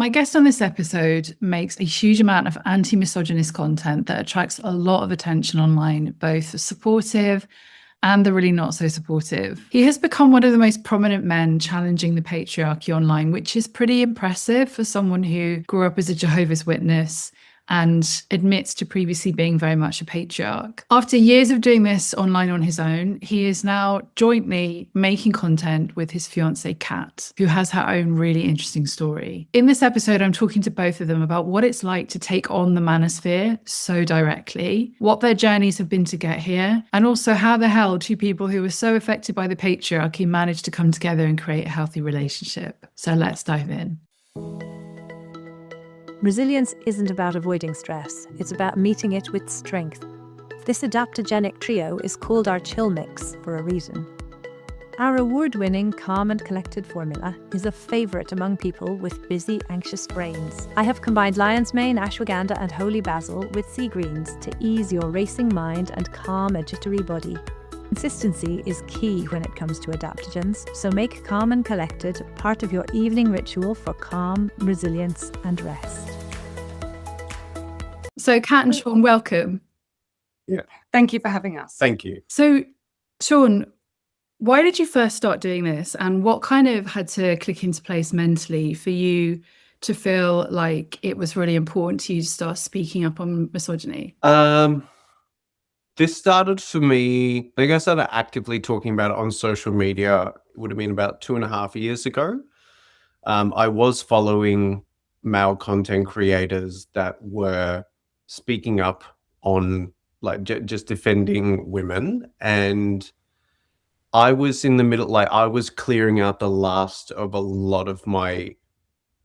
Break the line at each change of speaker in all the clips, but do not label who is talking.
My guest on this episode makes a huge amount of anti-misogynist content that attracts a lot of attention online, both supportive and the really not so supportive. He has become one of the most prominent men challenging the patriarchy online, which is pretty impressive for someone who grew up as a Jehovah's Witness and admits to previously being very much a patriarch. After years of doing this online on his own, he is now jointly making content with his fiancée, Kat, who has her own really interesting story. In this episode, I'm talking to both of them about what it's like to take on the manosphere so directly, what their journeys have been to get here, and also how the hell two people who were so affected by the patriarchy managed to come together and create a healthy relationship. So let's dive in.
Resilience isn't about avoiding stress, it's about meeting it with strength. This adaptogenic trio is called our chill mix for a reason. Our award-winning calm and collected formula is a favourite among people with busy, anxious brains. I have combined lion's mane, ashwagandha and holy basil with sea greens to ease your racing mind and calm a jittery body. Consistency is key when it comes to adaptogens, so make calm and collected part of your evening ritual for calm, resilience and rest.
So Kat and Sean, welcome.
Yeah.
Thank you for having us.
Thank you.
So Sean, why did you first start doing this, and what kind of had to click into place mentally for you to feel like it was really important to you to start speaking up on misogyny?
This started for me, I think I started actively talking about it on social media. It would have been about 2.5 years ago. I was following male content creators that were speaking up on like just defending women, and I was in the middle, like I was clearing out the last of a lot of my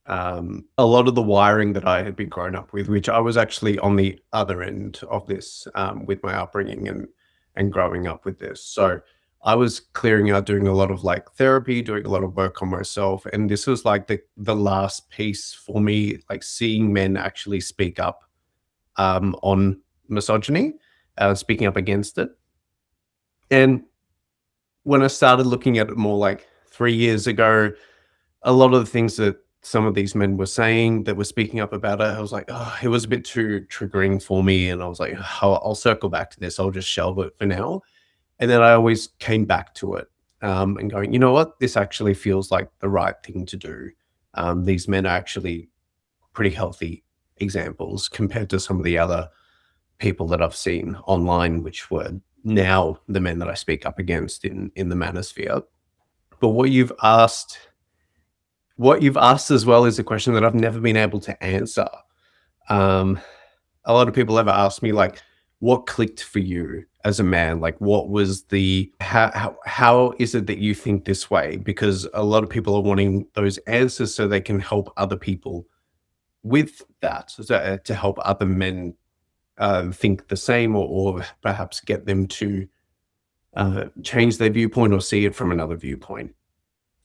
a lot of the wiring that I had been grown up with, which I was actually on the other end of this with my upbringing and growing up with this. So I was clearing out, doing a lot of like therapy, doing a lot of work on myself. And this was like the last piece for me, like seeing men actually speak up on misogyny, speaking up against it. And when I started looking at it more like 3 years ago, a lot of the things that some of these men were saying that were speaking up about it, I was like, oh, it was a bit too triggering for me. And I was like, oh, I'll circle back to this. I'll just shelve it for now. And then I always came back to it and going, you know what? This actually feels like the right thing to do. These men are actually pretty healthy examples compared to some of the other people that I've seen online, which were now the men that I speak up against in the manosphere. But what you've asked as well is a question that I've never been able to answer. A lot of people ever ask me, like, what clicked for you as a man? Like, what was how is it that you think this way? Because a lot of people are wanting those answers so they can help other people with that, so to help other men think the same, or perhaps get them to change their viewpoint or see it from another viewpoint.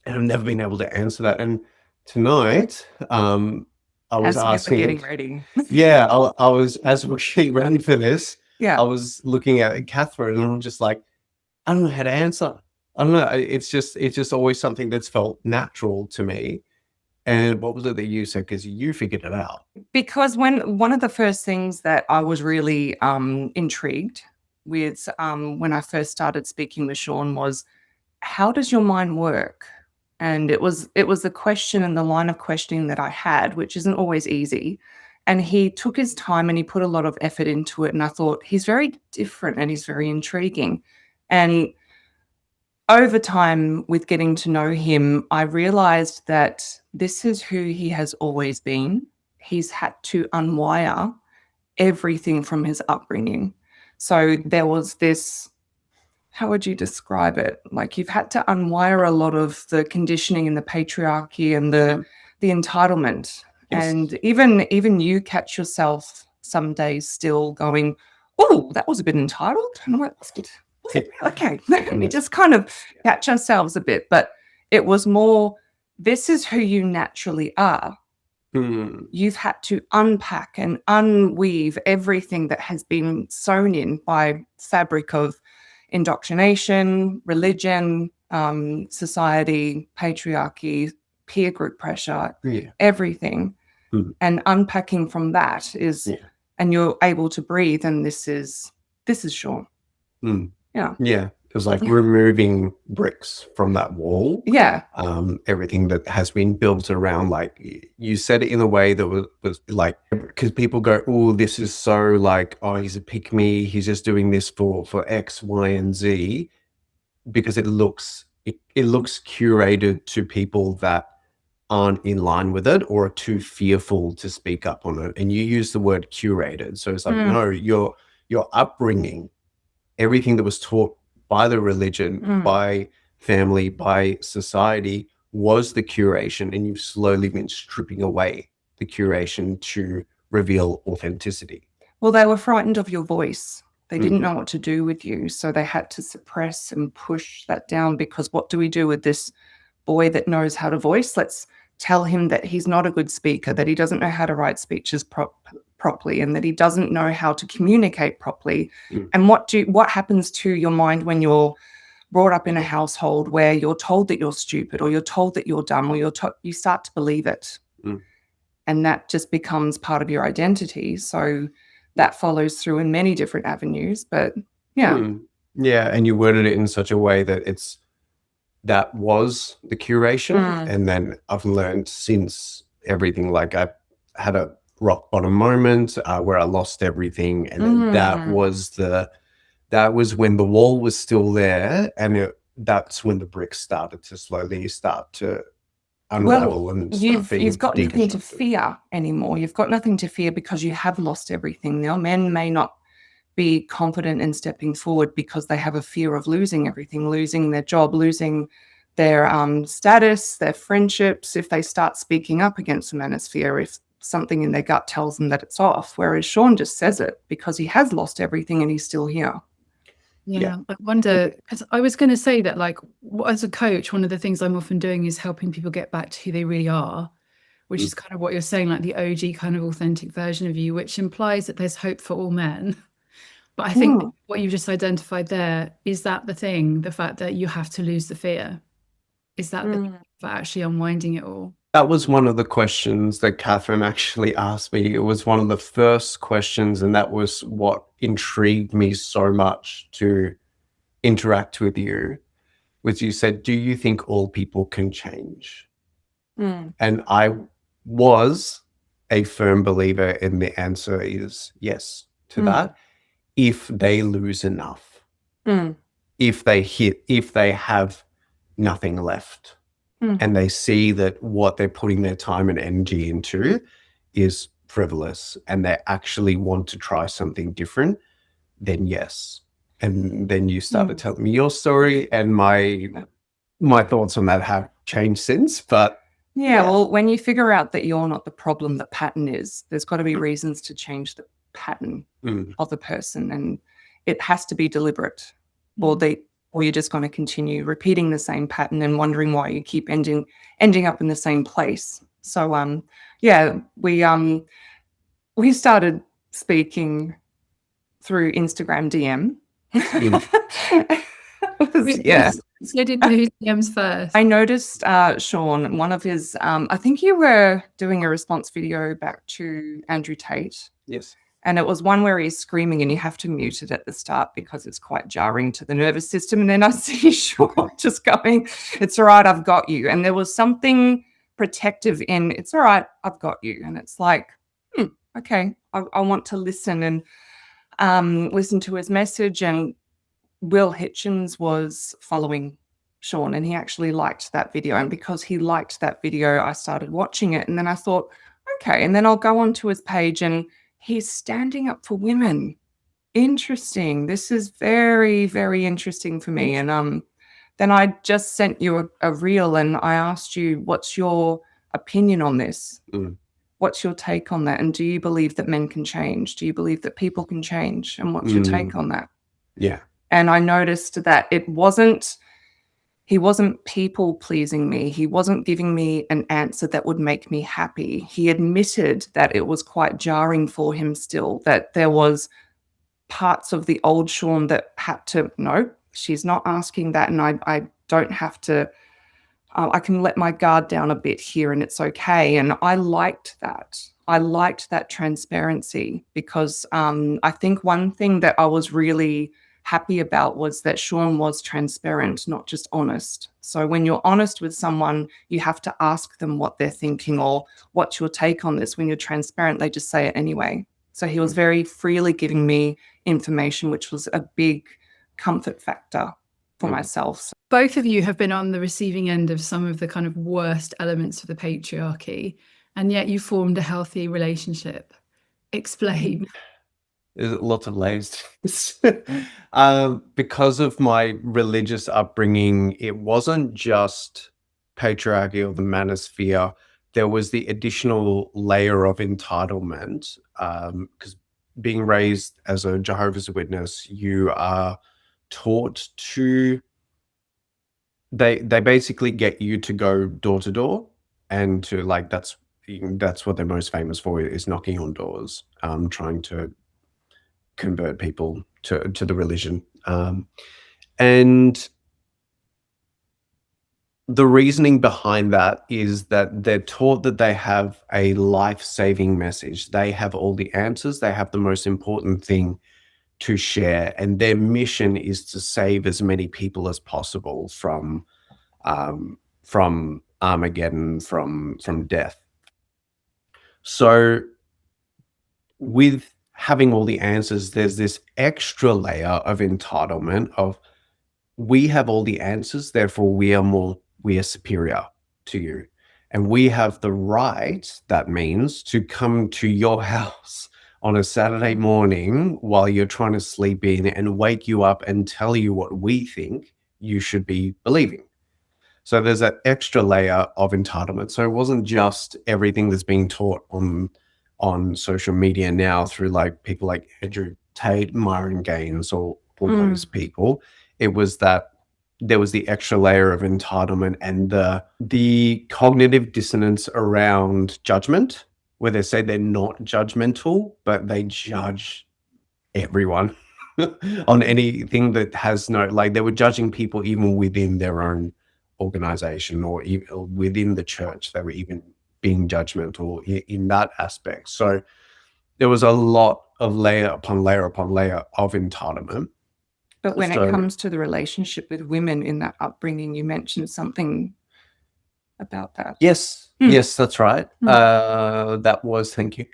And I've never been able to answer that. And tonight, I was asking,
getting ready.
Yeah, I was, as we're getting ready for this,
Yeah,
I was looking at Catherine, and I'm just like, I don't know how to answer. I don't know. It's just always something that's felt natural to me. And what was it that you said? Because you figured it out.
because one of the first things that I was really intrigued with when I first started speaking with Sean was, how does your mind work? And it was the question and the line of questioning that I had, which isn't always easy. And he took his time and he put a lot of effort into it. And I thought, he's very different and he's very intriguing. And over time, with getting to know him, I realized that this is who he has always been. He's had to unwire everything from his upbringing. So there was this, how would you describe it? Like, you've had to unwire a lot of the conditioning and the patriarchy and the entitlement.
Yes.
And even you catch yourself some days still going, oh, that was a bit entitled. And I'm like, okay, we just kind of catch ourselves a bit. But it was more, this is who you naturally are. You've had to unpack and unweave everything that has been sewn in by fabric of indoctrination, religion, society, patriarchy, peer group pressure, everything. And unpacking from that is, and you're able to breathe, and this is Sean. Yeah.
Yeah. It was like removing bricks from that wall.
Yeah.
Everything that has been built around, like you said it in a way that was like, because people go, oh, this is so like, oh, he's a pick me, he's just doing this for X, Y, and Z, because it looks curated to people that aren't in line with it or are too fearful to speak up on it. And you use the word curated. So it's like, no, your upbringing, everything that was taught by the religion, by family, by society was the curation, and you've slowly been stripping away the curation to reveal authenticity.
Well, they were frightened of your voice. They didn't know what to do with you, so they had to suppress and push that down, because what do we do with this boy that knows how to voice? Let's tell him that he's not a good speaker, that he doesn't know how to write speeches properly, and that he doesn't know how to communicate properly. And what happens to your mind when you're brought up in a household where you're told that you're stupid, or you're told that you're dumb, or you start to believe it. And that just becomes part of your identity. So that follows through in many different avenues. But yeah.
And you worded it in such a way that that was the curation. And then I've learned since everything, like I had a rock bottom moment where I lost everything, and then that was when the wall was still there, and that's when the bricks started to slowly start to unravel. And
you've got nothing to fear anymore. You've got nothing to fear because you have lost everything. Now, men may not be confident in stepping forward because they have a fear of losing everything, losing their job, losing their status, their friendships, if they start speaking up against the manosphere, if something in their gut tells them that it's off. Whereas Sean just says it because he has lost everything and he's still here.
Yeah, I wonder, because I was going to say that, like, as a coach, one of the things I'm often doing is helping people get back to who they really are, which is kind of what you're saying, like the OG kind of authentic version of you, which implies that there's hope for all men. But I think what you've just identified there, is that the thing, the fact that you have to lose the fear? Is that the thing for actually unwinding it all?
That was one of the questions that Catherine actually asked me. It was one of the first questions, and that was what intrigued me so much to interact with you, was you said, do you think all people can change? And I was a firm believer in the answer is yes to that, if they lose enough, if they have nothing left. And they see that what they're putting their time and energy into is frivolous, and they actually want to try something different, then yes. And then you started telling me your story, and my thoughts on that have changed since. But
well, when you figure out that you're not the problem, the pattern is, there's got to be reasons to change the pattern of the person, and it has to be deliberate, or you're just going to continue repeating the same pattern and wondering why you keep ending up in the same place. So we started speaking through Instagram DM.
So did whose DMs first?
I noticed Sean, one of his I think you were doing a response video back to Andrew Tate.
yes.
And it was one where he's screaming, and you have to mute it at the start because it's quite jarring to the nervous system. And then I see Sean just going, it's all right, I've got you. And there was something protective in, it's all right, I've got you. And it's like, okay, I want to listen and listen to his message. And Will Hitchens was following Sean, and he actually liked that video. And because he liked that video, I started watching it. And then I thought, okay, and then I'll go onto his page, and he's standing up for women. Interesting. This is very, very interesting for me. And then I just sent you a reel, and I asked you, what's your opinion on this? What's your take on that? And do you believe that men can change? Do you believe that people can change? And what's your take on that?
Yeah.
And I noticed that he wasn't people pleasing me. He wasn't giving me an answer that would make me happy. He admitted that it was quite jarring for him still, that there was parts of the old Sean that had to, no, she's not asking that. And I don't have to I can let my guard down a bit here and it's okay. And I liked that. I liked that transparency because I think one thing that I was really happy about was that Sean was transparent, not just honest. So when you're honest with someone, you have to ask them what they're thinking or what's your take on this. When you're transparent, they just say it anyway. So he was very freely giving me information, which was a big comfort factor for myself.
Both of you have been on the receiving end of some of the kind of worst elements of the patriarchy, and yet you formed a healthy relationship. Explain.
There's lots of layers to this. Because of my religious upbringing, it wasn't just patriarchy or the manosphere. There was the additional layer of entitlement. Because being raised as a Jehovah's Witness, you are taught to. They basically get you to go door to door, and to like that's what they're most famous for, is knocking on doors, trying to convert people to the religion. And the reasoning behind that is that they're taught that they have a life-saving message. They have all the answers. They have the most important thing to share. And their mission is to save as many people as possible from Armageddon, from death. So with having all the answers, there's this extra layer of entitlement of, we have all the answers, therefore we are superior to you. And we have the right, that means, to come to your house on a Saturday morning while you're trying to sleep in and wake you up and tell you what we think you should be believing. So there's that extra layer of entitlement. So it wasn't just everything that's being taught on social media now through like people like Andrew Tate, Myron Gaines, or all those people. It was that there was the extra layer of entitlement and the cognitive dissonance around judgment, where they say they're not judgmental, but they judge everyone on anything that has no, like they were judging people even within their own organization or even within the church. They were even being judgmental in that aspect. So there was a lot of layer upon layer upon layer of entitlement.
But when it comes to the relationship with women in that upbringing, you mentioned something about that.
Yes, yes, that's right. That was, thank you.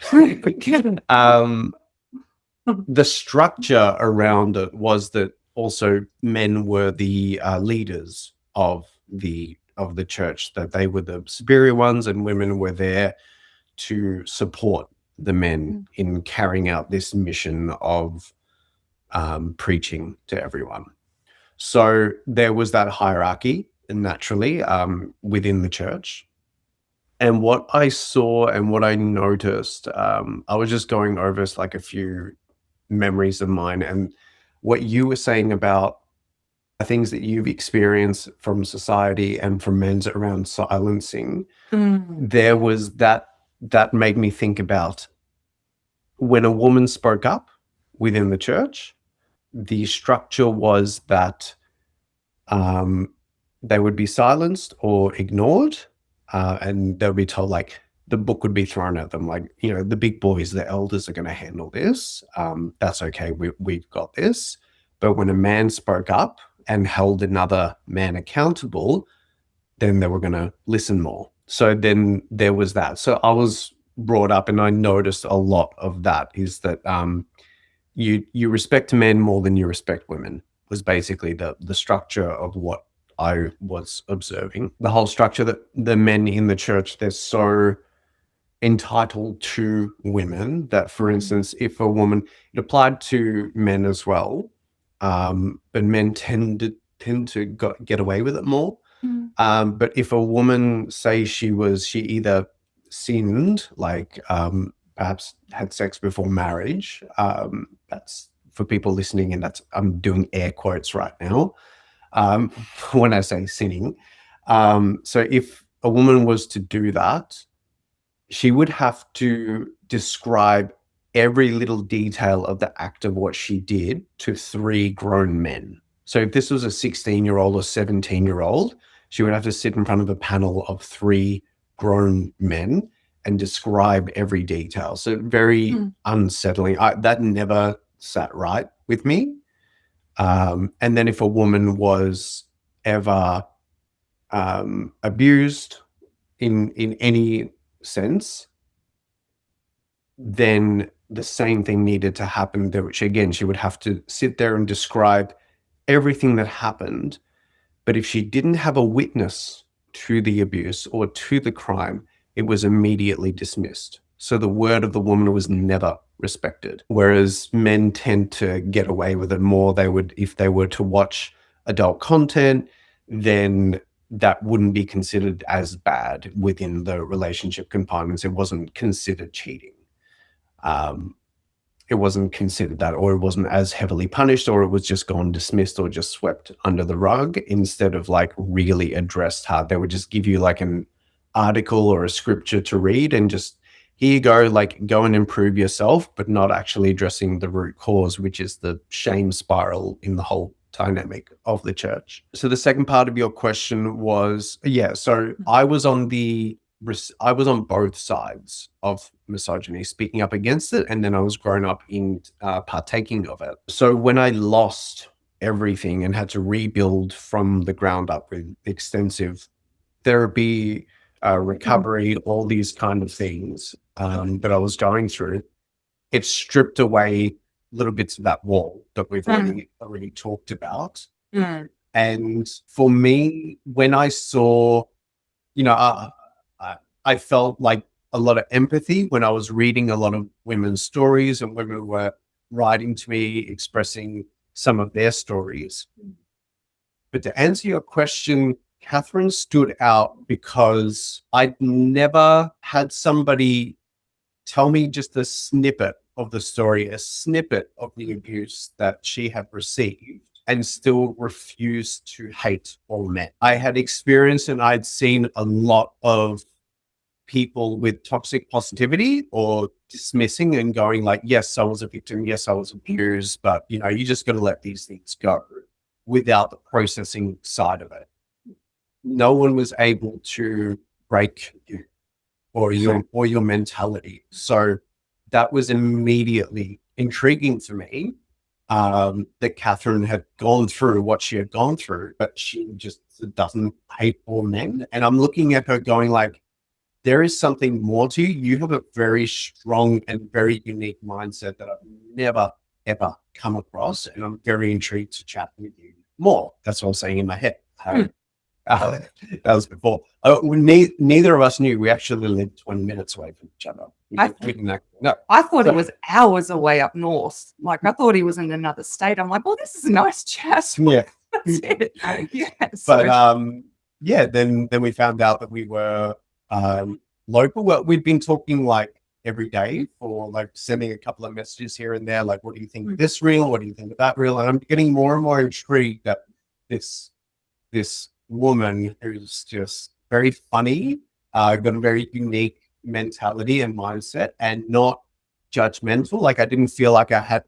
The structure around it was that also men were the leaders of the church, that they were the superior ones, and women were there to support the men in carrying out this mission of preaching to everyone. So there was that hierarchy naturally within the church. And what I saw and what I noticed, I was just going over like a few memories of mine, and what you were saying about things that you've experienced from society and from men's around silencing, there was that made me think about when a woman spoke up within the church, the structure was that they would be silenced or ignored, and they'll be told, like, the book would be thrown at them, like, you know, the big boys, the elders are going to handle this. That's okay. We've got this. But when a man spoke up and held another man accountable, then they were going to listen more. So then there was that. So I was brought up and I noticed a lot of that, is that you respect men more than you respect women, was basically the structure of what I was observing. The whole structure that the men in the church, they're so entitled to women that, for instance, if a woman, it applied to men as well, but men tend to get away with it more. But if a woman, say she either sinned, like perhaps had sex before marriage, that's for people listening, and that's, I'm doing air quotes right now when I say sinning. So if a woman was to do that, she would have to describe every little detail of the act of what she did to 3 grown men. So if this was a 16-year-old or 17-year-old, she would have to sit in front of a panel of 3 grown men and describe every detail. So very unsettling. That never sat right with me. And then if a woman was ever abused in any sense, then the same thing needed to happen, which again, she would have to sit there and describe everything that happened. But if she didn't have a witness to the abuse or to the crime, it was immediately dismissed. So the word of the woman was never respected. Whereas men tend to get away with it more. They would, if they were to watch adult content, then that wouldn't be considered as bad within the relationship compartments. It wasn't considered cheating. It wasn't considered that, or it wasn't as heavily punished, or it was just gone dismissed or just swept under the rug instead of like really addressed hard. They would just give you like an article or a scripture to read and just, here you go, like go and improve yourself, but not actually addressing the root cause, which is the shame spiral in the whole dynamic of the church. So the second part of your question was, so I was on both sides of misogyny, speaking up against it, and then I was grown up in partaking of it. So when I lost everything and had to rebuild from the ground up with extensive therapy, recovery, all these kind of things that I was going through, it stripped away little bits of that wall that we've already talked about. And for me, when I saw, I felt like a lot of empathy when I was reading a lot of women's stories and women were writing to me, expressing some of their stories. But to answer your question, Catherine stood out because I'd never had somebody tell me just a snippet of the story, a snippet of the abuse that she had received, and still refused to hate all men. I had experienced and I'd seen a lot of people with toxic positivity or dismissing and going like, yes, I was a victim. Yes, I was abused, but you just got to let these things go without the processing side of it. No one was able to break you or your mentality. So that was immediately intriguing to me, that Catherine had gone through what she had gone through, but she just doesn't hate all men. And I'm looking at her going like, there is something more to you. You have a very strong and very unique mindset that I've never, ever come across. And I'm very intrigued to chat with you more. That's what I'm saying in my head. That was before. Neither of us knew we actually lived 20 minutes away from each other.
I thought it was hours away up north. Like I thought he was in another state. I'm like, well, this is a nice chat.
Yeah.
That's it.
But then we found out that we were local. Well, we'd been talking like every day for like sending a couple of messages here and there, like, what do you think of this reel? What do you think of that reel? And I'm getting more and more intrigued that this woman who's just very funny, got a very unique mentality and mindset and not judgmental. Like I didn't feel like I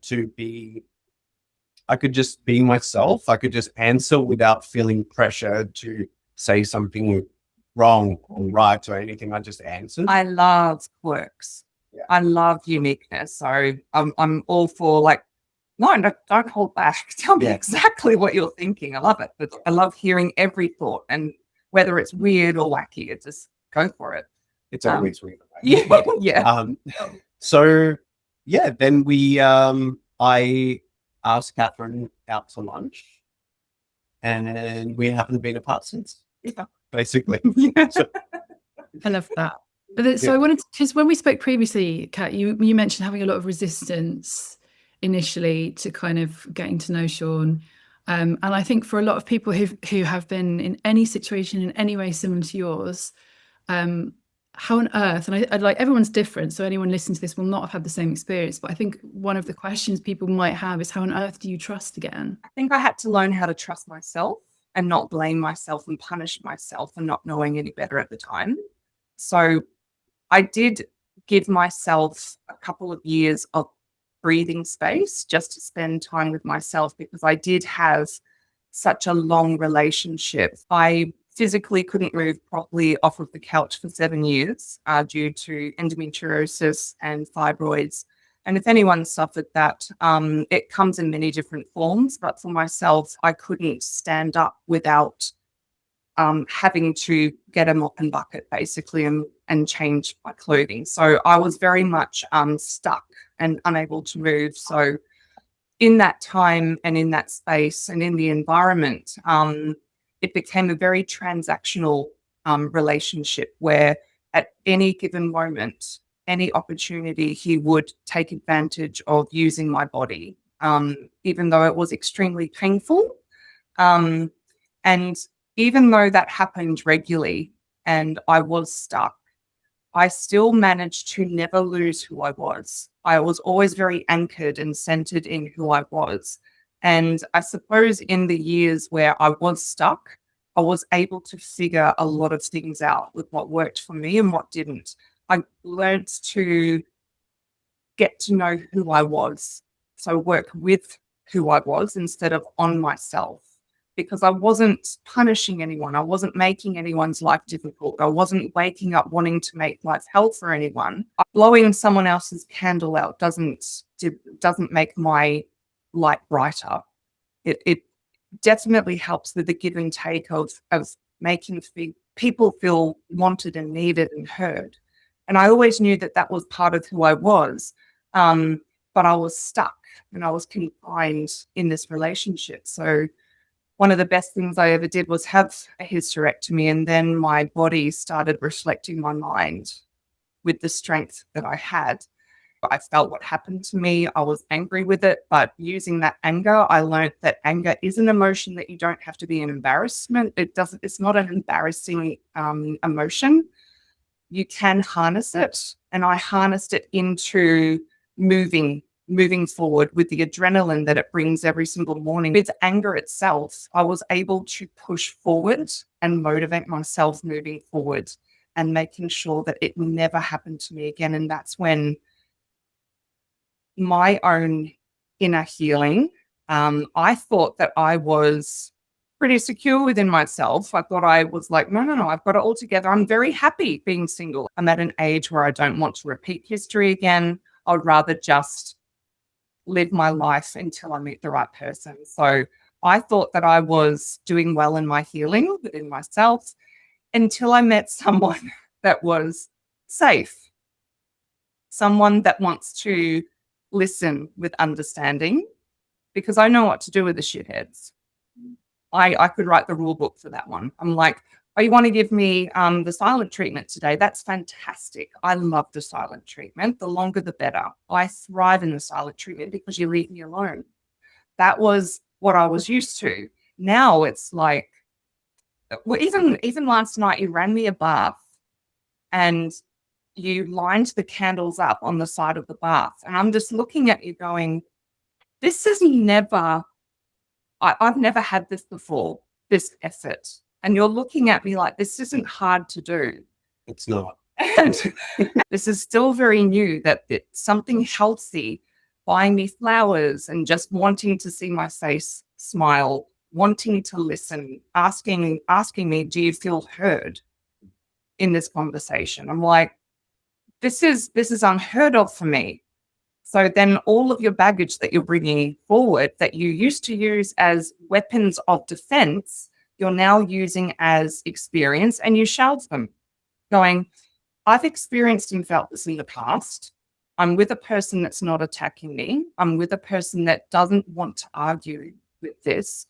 could just be myself. I could just answer without feeling pressure to say something wrong or right or anything. I just answered.
I love quirks.
Yeah.
I love uniqueness. So I'm all for like, no, don't hold back. Tell me exactly what you're thinking. I love it. But I love hearing every thought, and whether it's weird or wacky, it's just go for it.
It's always weird.
Yeah.
Then I asked Catherine out to lunch, and we haven't been apart since.
Yeah.
Basically.
I love that. But so I wanted to, because when we spoke previously, Kat, you mentioned having a lot of resistance initially to kind of getting to know Sean. And I think for a lot of people who have been in any situation in any way similar to yours, how on earth, and I'd like, everyone's different, so anyone listening to this will not have had the same experience, but I think one of the questions people might have is, how on earth do you trust again?
I think I had to learn how to trust myself and not blame myself and punish myself for not knowing any better at the time. So I did give myself a couple of years of breathing space just to spend time with myself, because I did have such a long relationship. I physically couldn't move properly off of the couch for 7 years due to endometriosis and fibroids. And if anyone suffered that, it comes in many different forms. But for myself, I couldn't stand up without having to get a mop and bucket basically and change my clothing. So I was very much stuck and unable to move. So in that time and in that space and in the environment, it became a very transactional relationship where at any given moment, any opportunity, he would take advantage of using my body, even though it was extremely painful. And even though that happened regularly and I was stuck, I still managed to never lose who I was. I was always very anchored and centered in who I was. And I suppose in the years where I was stuck, I was able to figure a lot of things out with what worked for me and what didn't. I learned to get to know who I was. So work with who I was instead of on myself, because I wasn't punishing anyone. I wasn't making anyone's life difficult. I wasn't waking up wanting to make life hell for anyone. Blowing someone else's candle out doesn't make my light brighter. It definitely helps with the give and take of making people feel wanted and needed and heard. And I always knew that that was part of who I was. But I was stuck and I was confined in this relationship. So one of the best things I ever did was have a hysterectomy, and then my body started reflecting my mind with the strength that I had. I felt what happened to me. I was angry with it, but using that anger, I learned that anger is an emotion that you don't have to be an embarrassment. It's not an embarrassing emotion. You can harness it, and I harnessed it into moving forward with the adrenaline that it brings every single morning. With anger itself, I was able to push forward and motivate myself moving forward and making sure that it never happened to me again. And that's when my own inner healing, I thought that I was pretty secure within myself. I thought I was like, no, I've got it all together. I'm very happy being single. I'm at an age where I don't want to repeat history again. I would rather just live my life until I meet the right person. So I thought that I was doing well in my healing within myself until I met someone that was safe, someone that wants to listen with understanding, because I know what to do with the shitheads. I could write the rule book for that one. I'm like, oh, you want to give me the silent treatment today? That's fantastic. I love the silent treatment. The longer, the better. I thrive in the silent treatment because you leave me alone. That was what I was used to. Now it's like, well, even last night, you ran me a bath and you lined the candles up on the side of the bath. And I'm just looking at you going, this is never, I've never had this before, this effort. And you're looking at me like, this isn't hard to do.
It's not.
And this is still very new, that it's something healthy, buying me flowers and just wanting to see my face smile, wanting to listen, asking me, do you feel heard in this conversation? I'm like, this is unheard of for me. So then all of your baggage that you're bringing forward that you used to use as weapons of defense, you're now using as experience, and you shelve them going, I've experienced and felt this in the past. I'm with a person that's not attacking me. I'm with a person that doesn't want to argue with this.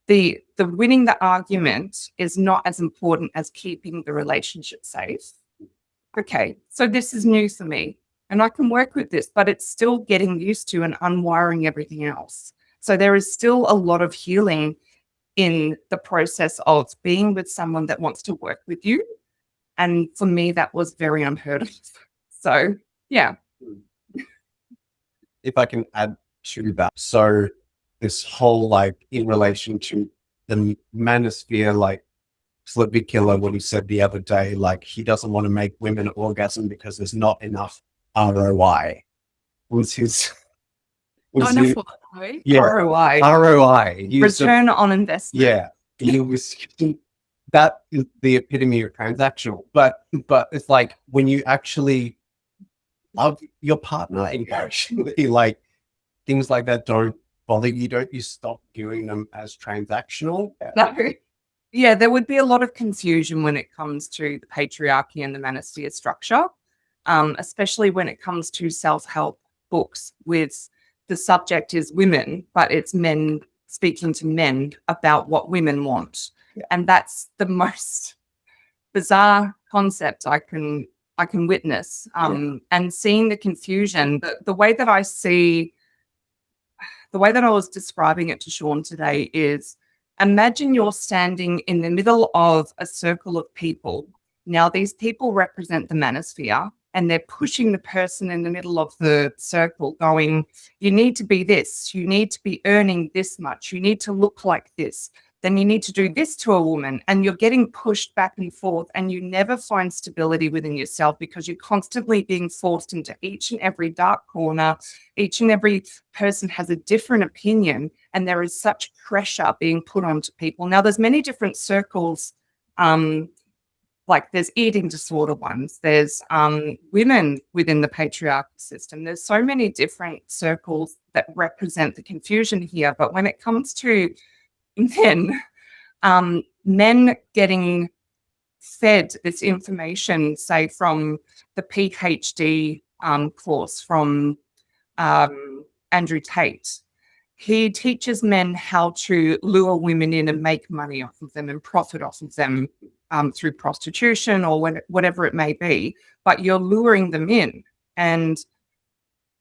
The winning the argument is not as important as keeping the relationship safe. Okay, so this is new for me. And I can work with this, but it's still getting used to and unwiring everything else. So there is still a lot of healing in the process of being with someone that wants to work with you. And for me, that was very unheard of. So, yeah.
If I can add to that. So this whole, like, in relation to the manosphere, like Slippy Killer, what he said the other day, like he doesn't want to make women orgasm because there's not enough ROI. Was his
ROI.
ROI.
Return on investment.
Yeah. He was that is the epitome of transactional. But it's like when you actually love your partner emotionally, like things like that don't bother you, don't you stop viewing them as transactional?
No. Yeah, there would be a lot of confusion when it comes to the patriarchy and the manosphere structure, especially when it comes to self-help books with the subject is women, but it's men speaking to men about what women want.
Yeah.
And that's the most bizarre concept I can witness. And seeing the confusion, the way that I was describing it to Sean today is, imagine you're standing in the middle of a circle of people. Now, these people represent the manosphere, and they're pushing the person in the middle of the circle going, you need to be this, you need to be earning this much, you need to look like this, then you need to do this to a woman. And you're getting pushed back and forth, and you never find stability within yourself because you're constantly being forced into each and every dark corner. Each and every person has a different opinion, and there is such pressure being put onto people. Now, there's many different circles, like there's eating disorder ones, there's women within the patriarchal system. There's so many different circles that represent the confusion here. But when it comes to men, men getting fed this information, say from the PhD course from Andrew Tate, he teaches men how to lure women in and make money off of them and profit off of them through prostitution or whatever it may be. But you're luring them in. And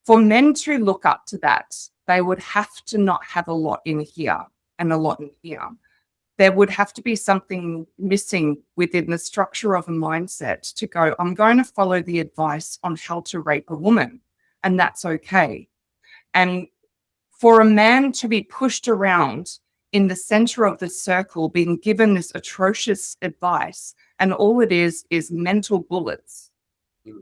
for men to look up to that, they would have to not have a lot in here and a lot in here. There would have to be something missing within the structure of a mindset to go, I'm going to follow the advice on how to rape a woman, and that's okay. And for a man to be pushed around in the center of the circle, being given this atrocious advice, and all it is mental bullets.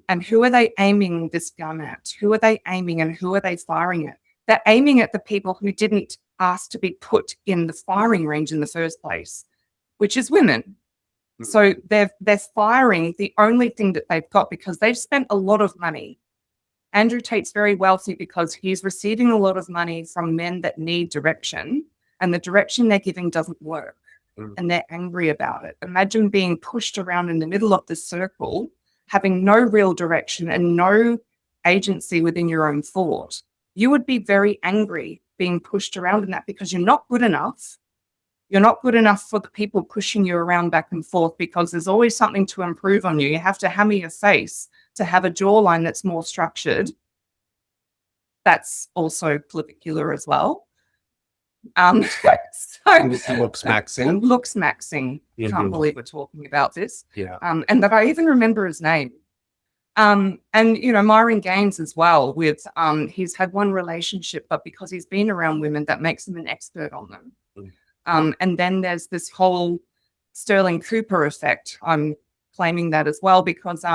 And who are they aiming this gun at? Who are they aiming and who are they firing at? They're aiming at the people who didn't ask to be put in the firing range in the first place, which is women. So they're firing the only thing that they've got because they've spent a lot of money. Andrew Tate's very wealthy because he's receiving a lot of money from men that need direction, and the direction they're giving doesn't work, and they're angry about it. Imagine being pushed around in the middle of the circle, having no real direction and no agency within your own thought. You would be very angry being pushed around in that because you're not good enough. You're not good enough for the people pushing you around back and forth because there's always something to improve on you. You have to hammer your face to have a jawline that's more structured. That's also clavicular as well. So
looks maxing.
Looks maxing. Can't believe we're talking about this.
Yeah.
And that I even remember his name. And Myron Gaines as well with he's had one relationship, but because he's been around women, that makes him an expert on them. And then there's this whole Sterling Cooper effect. I'm claiming that as well because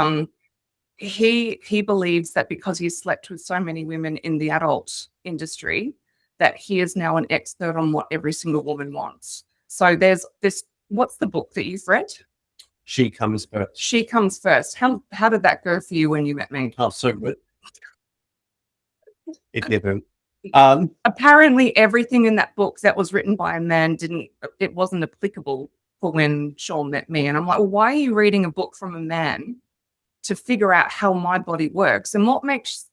he believes that because he's slept with so many women in the adult industry, that he is now an expert on what every single woman wants. So there's this, what's the book that you've read?
She Comes First.
She Comes First. How did that go for you when you met me?
Oh, so good. It didn't.
Apparently everything in that book that was written by a man wasn't applicable for when Sean met me. And I'm like, well, why are you reading a book from a man to figure out how my body works? And what makes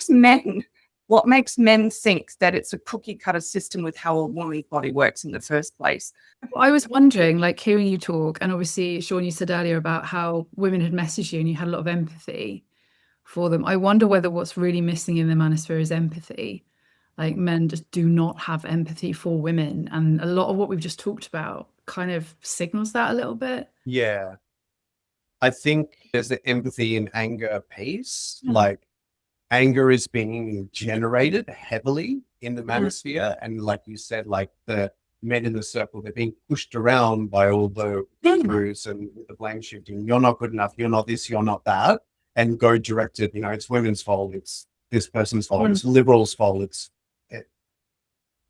men think that it's a cookie cutter system with how a woman's body works in the first place?
I was wondering, like hearing you talk, and obviously, Sean, you said earlier about how women had messaged you and you had a lot of empathy for them. I wonder whether what's really missing in the manosphere is empathy. Like men just do not have empathy for women. And a lot of what we've just talked about kind of signals that a little bit.
Yeah. I think there's the empathy and anger piece.
Yeah.
Like anger is being generated heavily in the manosphere. And like you said, like the men in the circle, they're being pushed around by all the gurus and the blame shifting. You're not good enough. You're not this, you're not that. And go directed, it's women's fault. It's this person's fault. It's liberals' fault. It's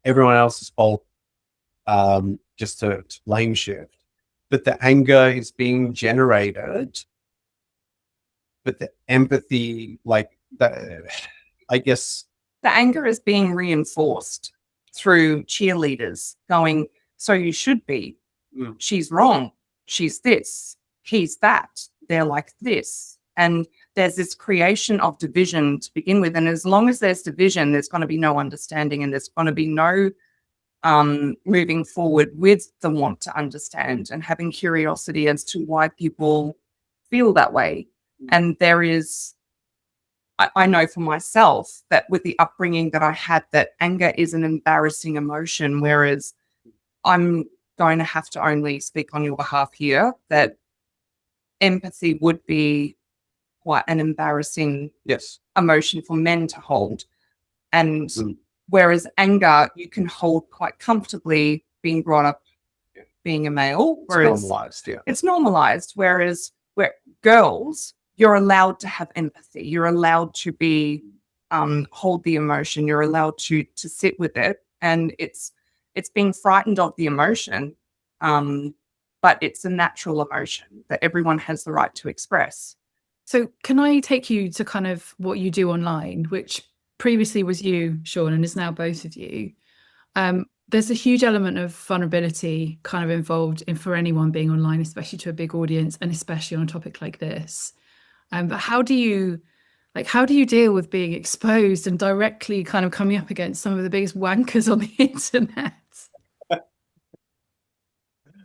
everyone else's fault. Just to blame shift. but the anger is being generated, but the empathy, like that, I guess.
The anger is being reinforced through cheerleaders going, so you should be. She's wrong. She's this. He's that. They're like this. And there's this creation of division to begin with. And as long as there's division, there's going to be no understanding, and there's going to be no moving forward with the want to understand and having curiosity as to why people feel that way. And there is, I know for myself that with the upbringing that I had, that anger is an embarrassing emotion, whereas I'm going to have to only speak on your behalf here, that empathy would be quite an embarrassing emotion for men to hold. And whereas anger, you can hold quite comfortably being brought up being a male. Whereas
it's normalized,
it's normalized. Whereas where girls, you're allowed to have empathy. You're allowed to be hold the emotion. You're allowed to sit with it. And it's being frightened of the emotion. But it's a natural emotion that everyone has the right to express.
So can I take you to kind of what you do online, which previously was you, Sean, and is now both of you? There's a huge element of vulnerability kind of involved in for anyone being online, especially to a big audience and especially on a topic like this. But how do you deal with being exposed and directly kind of coming up against some of the biggest wankers on the internet?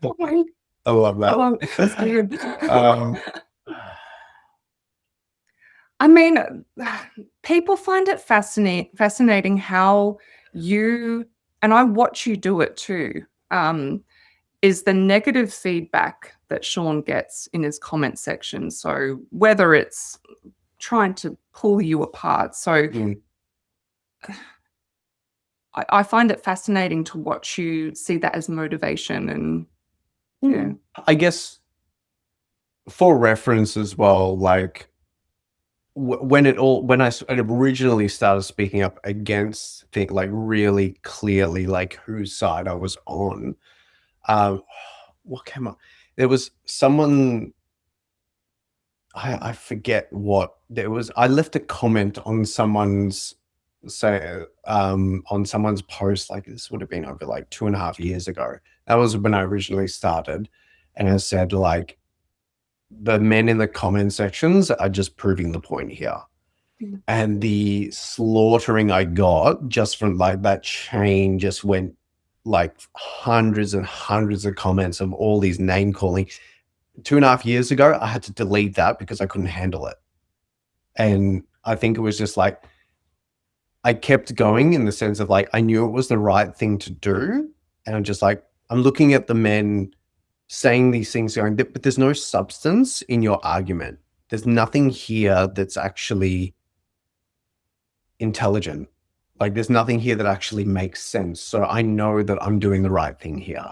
I love that.
I mean, people find it fascinating how you, and I watch you do it too, is the negative feedback that Sean gets in his comment section. So whether it's trying to pull you apart. So I find it fascinating to watch you see that as motivation. And yeah,
I guess for reference as well, like when I originally started speaking up against things, like really clearly, like whose side I was on. What came up? There was someone, I forget what there was. I left a comment on someone's on someone's post, like this would have been over like 2.5 years ago. That was when I originally started, and I said, like, the men in the comment sections are just proving the point here. And the slaughtering I got just from like that chain just went like hundreds and hundreds of comments of all these name calling. 2.5 years ago, I had to delete that because I couldn't handle it. And I think it was just like, I kept going in the sense of like, I knew it was the right thing to do. And I'm just like, I'm looking at the men saying these things going, but there's no substance in your argument. There's nothing here that's actually intelligent. Like there's nothing here that actually makes sense. So I know that I'm doing the right thing here,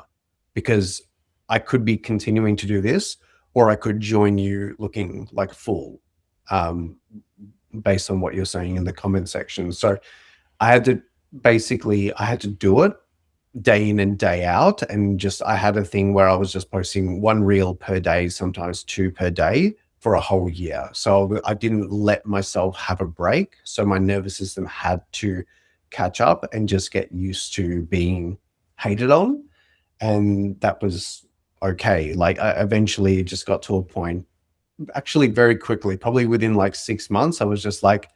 because I could be continuing to do this, or I could join you looking like a fool, based on what you're saying in the comment section. So I had to do it day in and day out. And just, I had a thing where I was just posting 1 reel per day, sometimes 2 per day for a whole year. So I didn't let myself have a break. So my nervous system had to catch up and just get used to being hated on. And that was okay. Like I eventually just got to a point, actually very quickly, probably within like 6 months, I was just like,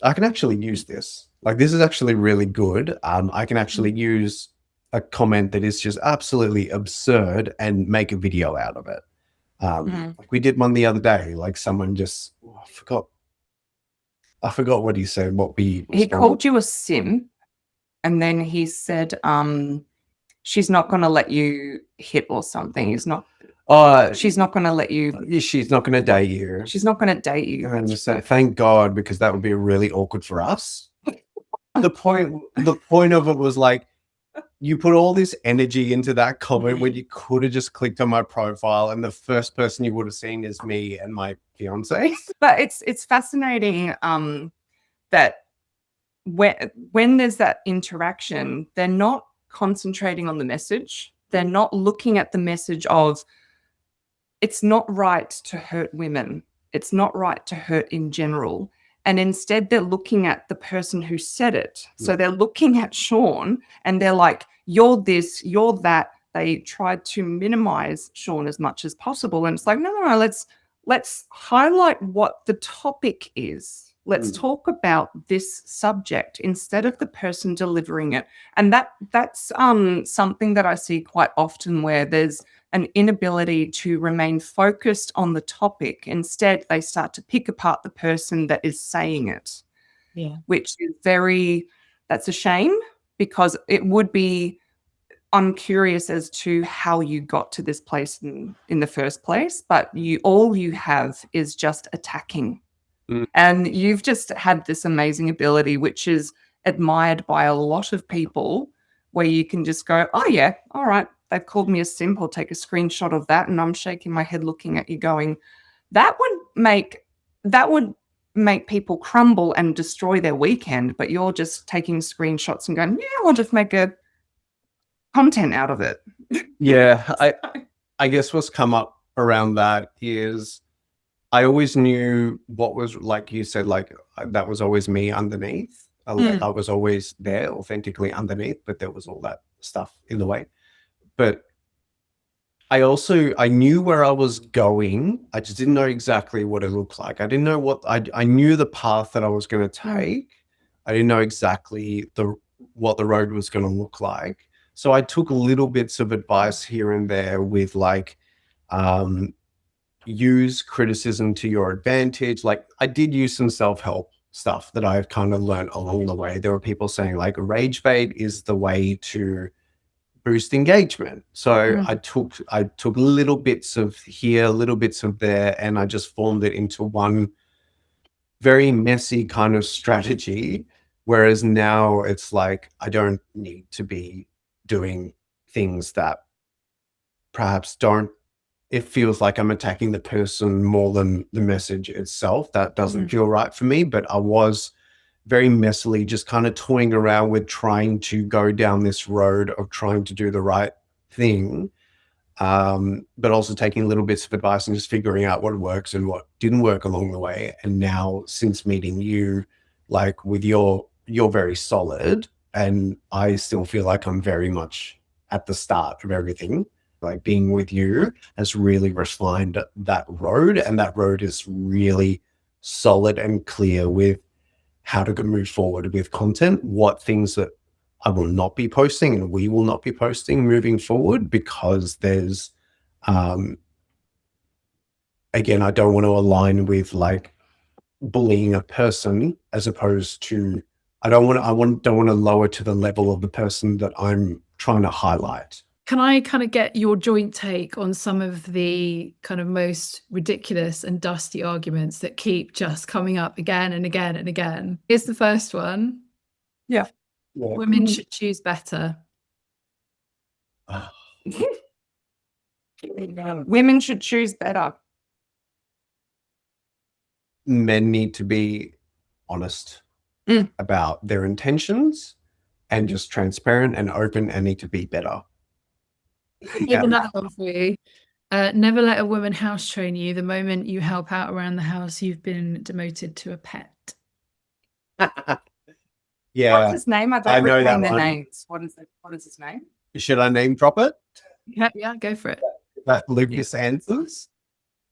I can actually use this. Like, this is actually really good. I can actually use a comment that is just absolutely absurd and make a video out of it. Like we did one the other day, like someone just, I forgot what he said,
he called you a simp, and then he said, she's not going to let you hit or something. She's not going to let you.
She's not going to date you.
She's not going to date you.
And just say, thank God, because that would be really awkward for us. The point of it was like, you put all this energy into that comment when you could have just clicked on my profile, and the first person you would have seen is me and my fiance.
But it's fascinating that when there's that interaction, they're not concentrating on the message. They're not looking at the message of it's not right to hurt women. It's not right to hurt in general. And instead, they're looking at the person who said it. So they're looking at Sean and they're like, you're this, you're that. They tried to minimize Sean as much as possible. And it's like, no, let's highlight what the topic is. Let's talk about this subject instead of the person delivering it. And that's something that I see quite often, where there's an inability to remain focused on the topic. Instead, they start to pick apart the person that is saying it.
Yeah.
Which is that's a shame, because it would be, I'm curious as to how you got to this place in the first place, but all you have is just attacking. And you've just had this amazing ability, which is admired by a lot of people, where you can just go, oh yeah, all right, they've called me a simp, I'll take a screenshot of that. And I'm shaking my head looking at you going, that would make people crumble and destroy their weekend, but you're just taking screenshots and going, yeah, we'll just make a content out of it.
Yeah, I guess what's come up around that is I always knew what was, like you said, like that was always me underneath. I was always there authentically underneath, but there was all that stuff in the way. But I knew where I was going. I just didn't know exactly what it looked like. I didn't know I knew the path that I was going to take. I didn't know exactly what the road was going to look like. So I took little bits of advice here and there with like, use criticism to your advantage. Like I did use some self-help stuff that I've kind of learned along the way. There were people saying like rage bait is the way to boost engagement. So I took little bits of here, little bits of there, and I just formed it into one very messy kind of strategy. Whereas now it's like, I don't need to be doing things that perhaps it feels like I'm attacking the person more than the message itself. That doesn't feel right for me. But I was very messily just kind of toying around with trying to go down this road of trying to do the right thing, but also taking little bits of advice and just figuring out what works and what didn't work along the way. And now, since meeting you, like with you're very solid, and I still feel like I'm very much at the start of everything. Like being with you has really refined that road, and that road is really solid and clear with how to move forward with content, what things that I will not be posting and we will not be posting moving forward, because there's, again, I don't want to align with like bullying a person, as opposed to, don't want to lower to the level of the person that I'm trying to highlight.
Can I kind of get your joint take on some of the kind of most ridiculous and dusty arguments that keep just coming up again and again and again? Here's the first one.
Yeah.
Women should choose better.
Women should choose better.
Men need to be honest about their intentions and just transparent and open, and need to be better.
Here's another one for you. Never let a woman house train you. The moment you help out around the house, you've been demoted to a pet.
Yeah.
What's his name? I don't retain their names. What is his name?
Should I name drop it?
Yeah, go for it.
That Lucas Answers? Is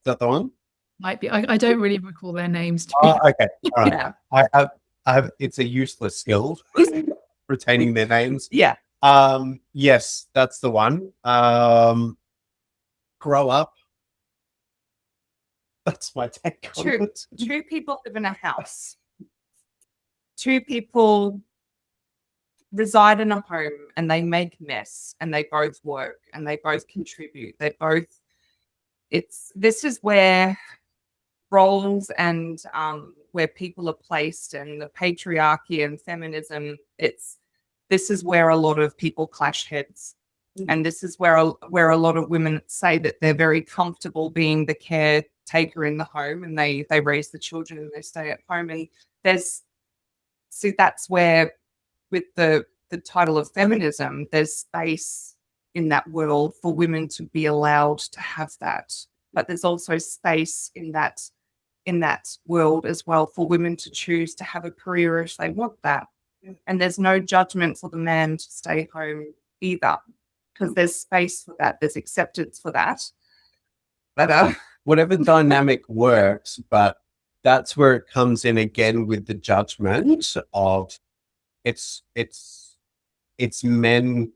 that the one?
Might be. I don't really recall their names.
Okay. All right.
Yeah.
I have, it's a useless skill, retaining their names.
Yeah.
Yes, that's the one. Grow up. That's my take on it.
Two people live in a house. Two people reside in a home, and they make mess, and they both work, and they both contribute. This is where roles and where people are placed, and the patriarchy and feminism, this is where a lot of people clash heads. And this is where a lot of women say that they're very comfortable being the caretaker in the home, and they raise the children and they stay at home. And that's where, with the title of feminism, there's space in that world for women to be allowed to have that. But there's also space in that world as well for women to choose to have a career if they want that. And there's no judgment for the man to stay home either, because there's space for that. There's acceptance for that. But
whatever dynamic works, but that's where it comes in again with the judgment of it's men,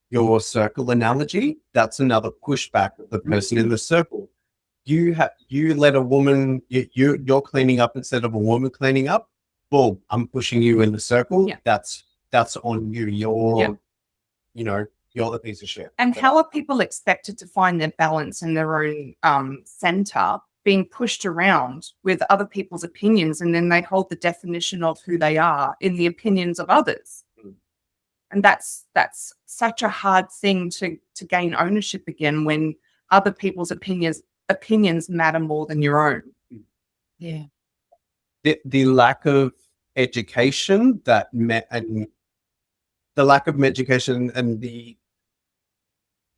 your circle analogy. That's another pushback of the person in the circle. You let a woman, you're cleaning up instead of a woman cleaning up. Boom, I'm pushing you in the circle.
Yeah.
That's on you. You're the piece of shit.
And how are people expected to find their balance in their own center, being pushed around with other people's opinions, and then they hold the definition of who they are in the opinions of others? And that's such a hard thing to gain ownership again, when other people's opinions matter more than your own.
Yeah.
The lack of education and the lack of education and the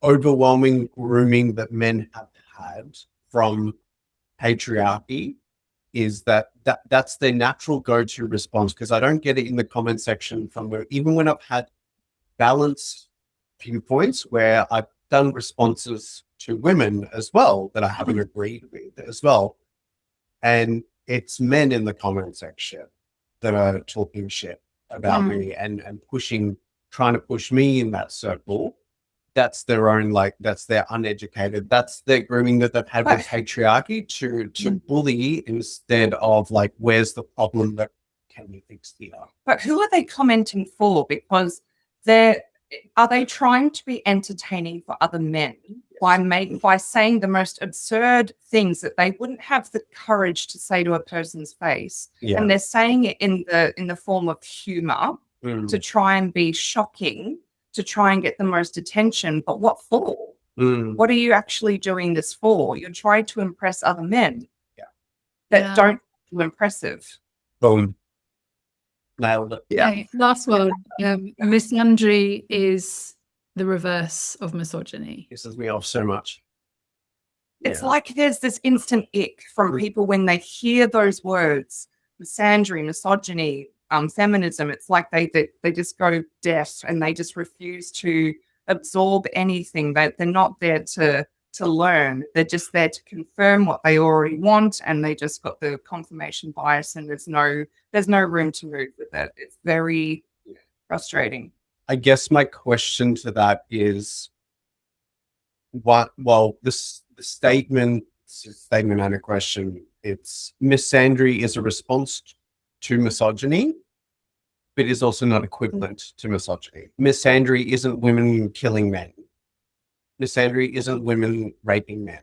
overwhelming grooming that men have had from patriarchy is that's their natural go-to response. Because I don't get it in the comment section from where, even when I've had balanced viewpoints where I've done responses to women as well that I haven't agreed with as well, and it's men in the comment section that are talking shit about me and trying to push me in that circle. That's their own, that's their uneducated, that's their grooming that they've had with patriarchy to bully instead of where's the problem that can be fixed here.
But who are they commenting for? Because are they trying to be entertaining for other men by saying the most absurd things that they wouldn't have the courage to say to a person's face?
Yeah.
And they're saying it in the form of humor to try and be shocking, to try and get the most attention. But what for? What are you actually doing this for? You're trying to impress other men that don't feel impressive.
Boom. Nailed it.
Yeah. Okay, last one. Misandry is the reverse of misogyny.
Pisses me off so much.
It's like there's this instant ick from people when they hear those words: misandry, misogyny, feminism. It's like they just go deaf and they just refuse to absorb anything. They're not there to learn. They're just there to confirm what they already want, and they just got the confirmation bias, and there's no room to move with it. It's very frustrating.
I guess my question to that is the statement and a question. It's misandry is a response to misogyny, but is also not equivalent to misogyny. Misandry isn't women killing men. Misandry isn't women raping men.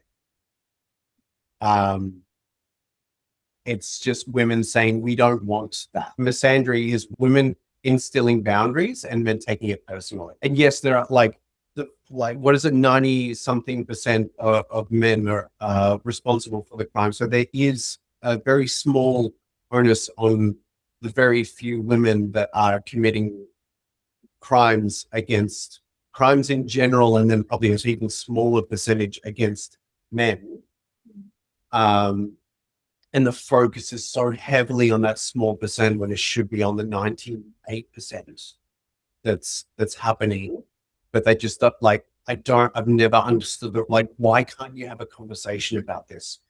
It's just women saying we don't want that. Misandry is women instilling boundaries and men taking it personally. And yes, there are what is it, 90-something% of men are responsible for the crime. So there is a very small onus on the very few women that are committing crimes in general, and then probably an even smaller percentage against men. And the focus is so heavily on that small percent when it should be on the 98% that's happening. But they just I've never understood it. Why can't you have a conversation about this?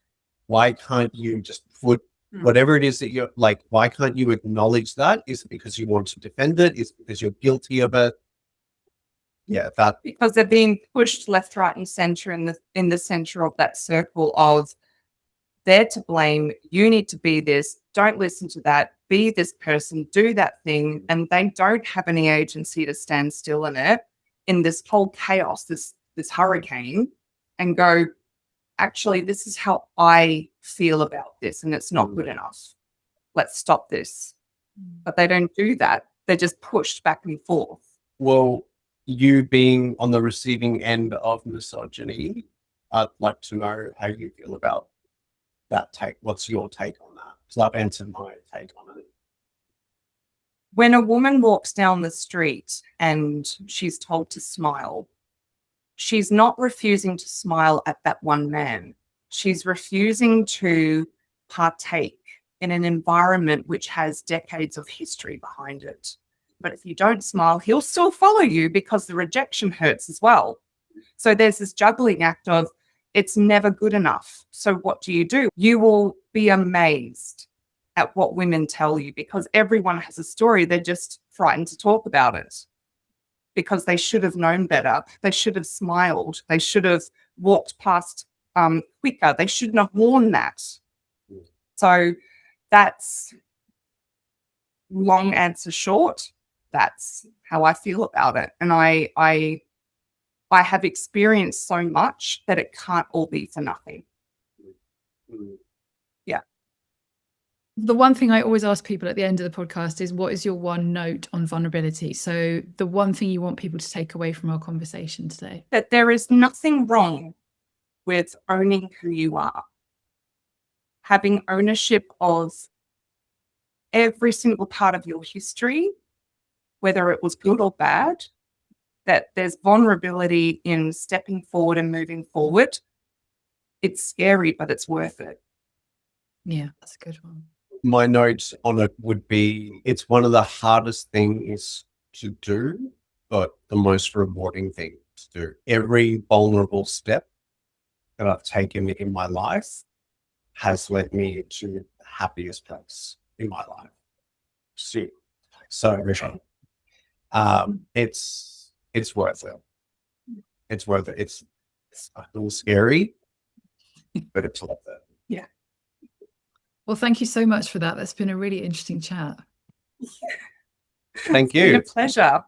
Why can't you just put whatever it is that you're why can't you acknowledge that? Is it because you want to defend it? Is it because you're guilty of it? Yeah,
because they're being pushed left, right, and center in the center of that circle of they're to blame. You need to be this. Don't listen to that. Be this person. Do that thing, and they don't have any agency to stand still in it, in this whole chaos, this hurricane, and go, actually, this is how I feel about this, and it's not good enough. Let's stop this. But they don't do that. They're just pushed back and forth.
Well, you being on the receiving end of misogyny, I'd like to know how you feel about that take. What's your take on that? So I've answered my take on it.
When a woman walks down the street and she's told to smile, she's not refusing to smile at that one man. She's refusing to partake in an environment which has decades of history behind it. But if you don't smile, he'll still follow you because the rejection hurts as well. So there's this juggling act of it's never good enough. So what do? You will be amazed at what women tell you because everyone has a story. They're just frightened to talk about it because they should have known better. They should have smiled. They should have walked past quicker. They shouldn't have worn that. So that's long answer short. That's how I feel about it. And I have experienced so much that it can't all be for nothing. Yeah.
The one thing I always ask people at the end of the podcast is, what is your one note on vulnerability? So the one thing you want people to take away from our conversation today.
That there is nothing wrong with owning who you are. Having ownership of every single part of your history, whether it was good or bad, that there's vulnerability in stepping forward and moving forward. It's scary, but it's worth it.
Yeah, that's a good one.
My notes on it would be, it's one of the hardest things to do, but the most rewarding thing to do. Every vulnerable step that I've taken in my life has led me to the happiest place in my life. So it's worth it. It's worth it. It's a little scary, but it's worth it.
Yeah.
Well, thank you so much for that. That's been a really interesting chat.
Thank
It's been
you.
a pleasure.